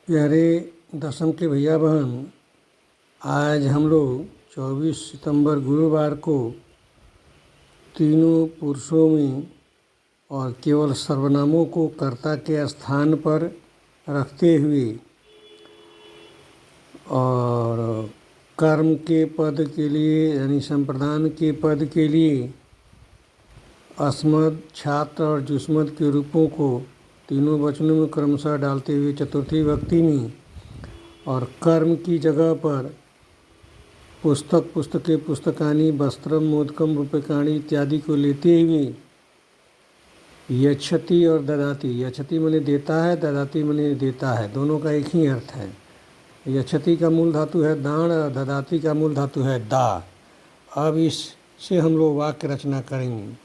प्यारे दसम के भैया बहन, आज हम लोग 24 सितंबर गुरुवार को तीनों पुरुषों में और केवल सर्वनामों को कर्ता के स्थान पर रखते हुए और कर्म के पद के लिए यानी संप्रदान के पद के लिए अस्मद, छात्र और जुस्मद के रूपों को तीनों वचनों में क्रमशः डालते हुए चतुर्थी विभक्ति में और कर्म की जगह पर पुस्तक, पुस्तके, पुस्तकानि, वस्त्रम, मोदकम, रूपकाणि इत्यादि को लेते हुए यच्छति और ददाति, यच्छति माने देता है, ददाति माने देता है, दोनों का एक ही अर्थ है। यच्छति का मूल धातु है दान और ददाति का मूल धातु है दा। अब इससे हम लोग वाक्य रचना करेंगे।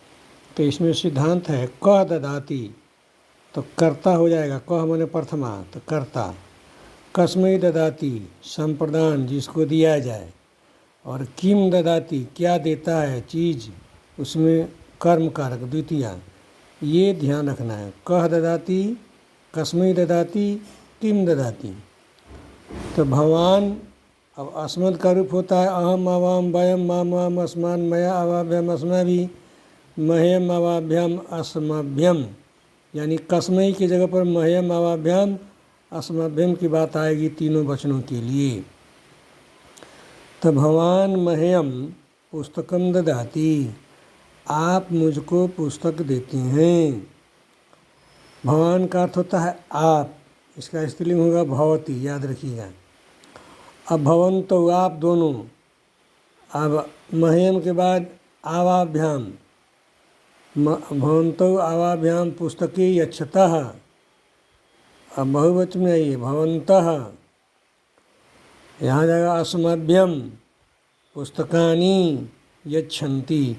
तो इसमें सिद्धांत है क ददाति, तो कर्ता हो जाएगा। कह माने प्रथमा, तो कर्ता। कस्मै ददाति, संप्रदान जिसको दिया जाए। और किम ददाति, क्या देता है चीज़, उसमें कर्म कारक द्वितीया। ये ध्यान रखना है। कह ददाति, कस्मै ददाति, किम ददाति। तो भगवान अब अस्मद का रूप होता है अहम, अवाम, वयम, माम, अस्मान, मया, अवाभ्यम, अस्माभि, मह्यम, अवाभ्यम, अस्मभ्यम। यानी कस्मै की जगह पर मह्यम, अवाभ्यम, अस्मभ्यम की बात आएगी तीनों वचनों के लिए। तो भगवान मह्यम पुस्तकम ददाति, आप मुझको पुस्तक देते हैं। भगवान का अर्थ होता है आप, इसका स्त्रीलिंग होगा भवती, याद रखिएगा। अब भवन्तौ आप दोनों, अब मह्यम के बाद आवाभ्याम, भवन्तौ आवाभ्याम पुस्तके यच्छतः। अब बहुवचन में आइए भवन्तः, यहाँ जाएगा अस्मभ्यम पुस्तकानि यच्छन्ति।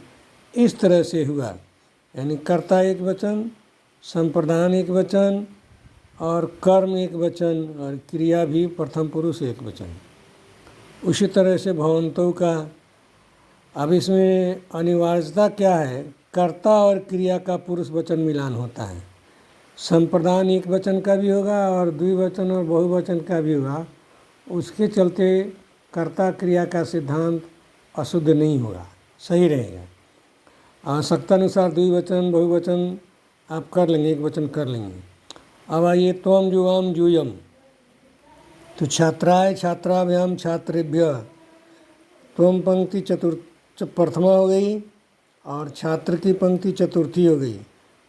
इस तरह से हुआ, यानी कर्ता एक वचन, संप्रदान एक वचन और कर्म एक वचन और क्रिया भी प्रथम पुरुष एक वचन। उसी तरह से भवन्तौ का। अब इसमें अनिवार्यता क्या है, कर्ता और क्रिया का पुरुष वचन मिलान होता है। संप्रदान एक वचन का भी होगा और द्विवचन और बहुवचन का भी होगा। उसके चलते कर्ता क्रिया का सिद्धांत अशुद्ध नहीं होगा, सही रहेगा। आवश्यकता अनुसार द्विवचन बहुवचन आप कर लेंगे, एक वचन कर लेंगे। अब आइए त्वम जुवाम जूयम, तो छात्राय छात्राभ्याम छात्रेभ्य। त्वम पंक्ति प्रथमा हो गई और छात्र की पंक्ति चतुर्थी हो गई।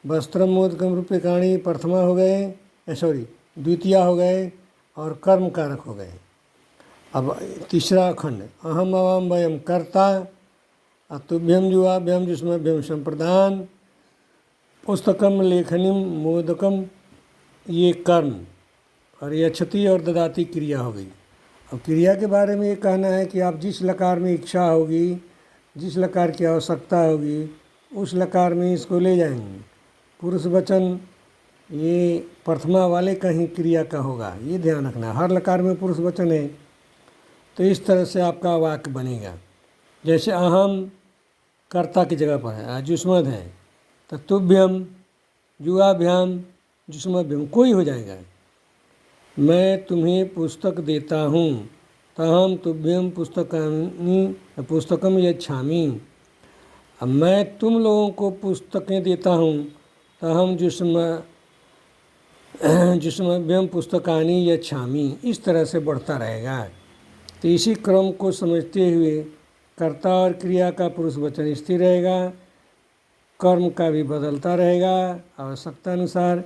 वस्त्रम, मोदकम, रूपकाणि प्रथमा हो गए, द्वितीया हो गए और कर्म कारक हो गए। अब तीसरा खंड अहम, अवाम, वयम कर्ता, तुभ्यम, जुवाभ्यम, जुष्मभ्यम संप्रदान, पुस्तकम, लेखनीम, मोदकम ये कर्म और यच्छति और ददाति क्रिया हो गई। अब क्रिया के बारे में ये कहना है कि आप जिस लकार में इच्छा होगी, जिस लकार की आवश्यकता होगी, उस लकार में इसको ले जाएंगे। पुरुष वचन ये प्रथमा वाले का ही क्रिया का होगा, ये ध्यान रखना। हर लकार में पुरुष वचन है, तो इस तरह से आपका वाक्य बनेगा। जैसे अहम कर्ता की जगह पर है, जुष्मद है, तो तुभ्यम, जुवाभ्याम, जुष्मभ्यम कोई हो जाएगा। मैं तुम्हें पुस्तक देता हूँ, तहम तुभ्यम पुस्तकानि पुस्तकम यच्छामि। अब मैं तुम लोगों को पुस्तकें देता हूँ, तहम जुष्मभ्यम पुस्तकानि यच्छामि। इस तरह से बढ़ता रहेगा। तो इसी क्रम को समझते हुए कर्ता और क्रिया का पुरुष वचन स्थिर रहेगा, कर्म का भी बदलता रहेगा, आवश्यकता अनुसार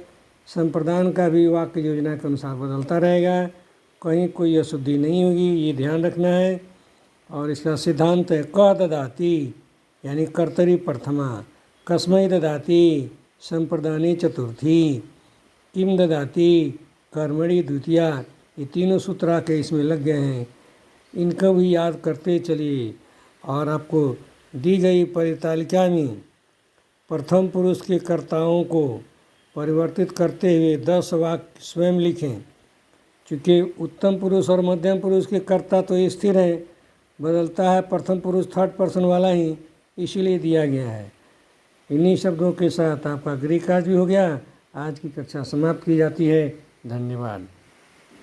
संप्रदान का भी वाक्य योजना के अनुसार बदलता रहेगा। कहीं कोई अशुद्धि नहीं होगी, ये ध्यान रखना है। और इसका सिद्धांत है क ददाति यानी कर्तरी प्रथमा, कस्मै ददाति संप्रदाने चतुर्थी, किम ददाति कर्मणि द्वितीया। ये तीनों सूत्र आके इसमें लग गए हैं, इनको भी याद करते चलिए। और आपको दी गई परितालिका में प्रथम पुरुष के कर्ताओं को परिवर्तित करते हुए 10 वाक्य स्वयं लिखें। चूँकि उत्तम पुरुष और मध्यम पुरुष के कर्ता तो स्थिर है, बदलता है प्रथम पुरुष थर्ड पर्सन वाला ही, इसीलिए दिया गया है। इन्हीं शब्दों के साथ आपका गृह कार्य भी हो गया। आज की कक्षा समाप्त की जाती है। धन्यवाद।